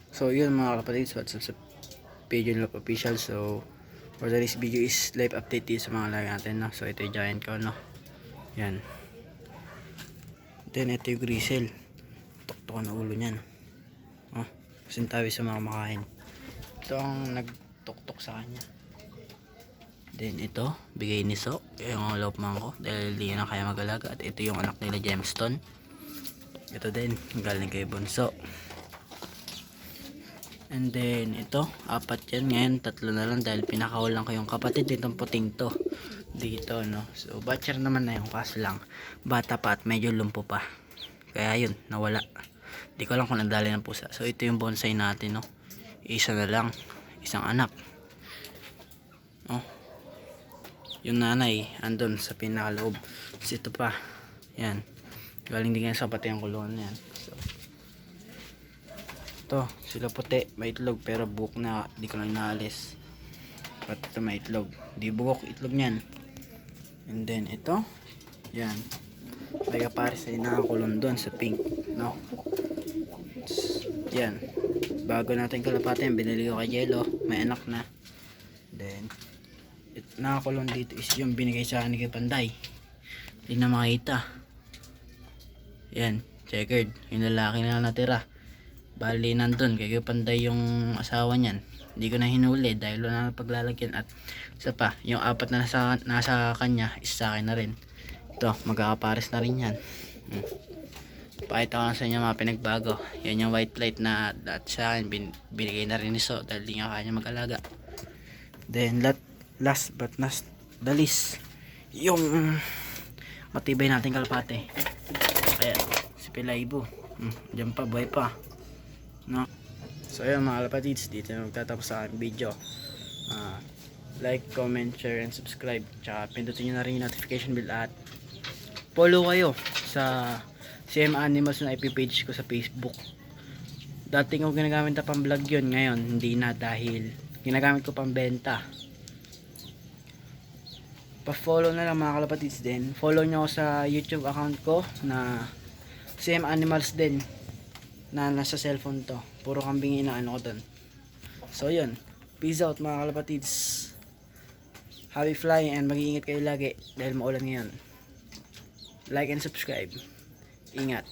So yun mga kapatid, what's up sa Pigeon Love Official. So for today's video is live update dito sa mga lagi natin, no? So ito yung giant ko, no? Yan. Then ito yung grisel. Tuktok na ulo niyan. Oh, kasintabi sa mga makain. Ito ang nagtuktok sa kanya. Then ito, bigay ni So, yung lopman ko dahil di na kaya mag-alaga. At ito yung anak nila, Gemstone. Ito din, galing kay Bunso. And then ito, apat yan. Ngayon tatlo na lang dahil pinakawalan ko yung kapatid nitong puting to dito, no? So batcher naman na yung, kaso lang bata pa at medyo lumpo pa, kaya yun, nawala. Di ko lang kung nadali ng pusa. So ito yung bonsai natin, no? Isa na lang, isang anak, oh. Yung nanay andun sa pinakaloob. So ito pa, yan, galing din sa pati yung kulungan yan. So ito, sila puti, may itlog pero buhok na, di ko lang inaalis. Pati ito may itlog, di buhok itlog nyan. And then ito, yan, may kapares ay nakakulong doon sa pink, no? Yan, bago natin kalapatin, binili ko kay Jello, may anak na. Then nakakulong dito is yung binigay sa akin kay Panday, hindi na makita. Yan, checkered, yung lalaki na natira. Bali nandun kay Panday yung asawa niyan, hindi ko na hinuli dahil wala na paglalagyan. At isa pa, yung apat na nasa kanya is sa akin na rin. Ito, magkakapares na rin yan. Pakita ko lang sa inyo mga pinagbago. Yan yung white light na at sa akin binigay na rin ni So dahil di nga kanya mag-alaga. Then last but not the least, yung matibay natin kalapate. Kaya si Pilaybo, dyan pa, buhay pa, no? So ayun mga kalapatids, dito na magtatapos sa aking video. Like, comment, share, and subscribe. Tsaka pindutin nyo na rin yung notification bell at follow kayo sa CM Animals na IP page ko sa Facebook. Dati ko ginagamit na pang vlog yun, ngayon hindi na dahil ginagamit ko pang benta. Pa-follow na lang mga kalapatids din. Follow nyo ako sa YouTube account ko na CM Animals din, na nasa cellphone to. Puro kambing inaano ko dun. So yun, peace out mga kalapatids. Happy flying and mag-iingat kayo lagi dahil maulan ngayon. Like and subscribe. Ingat.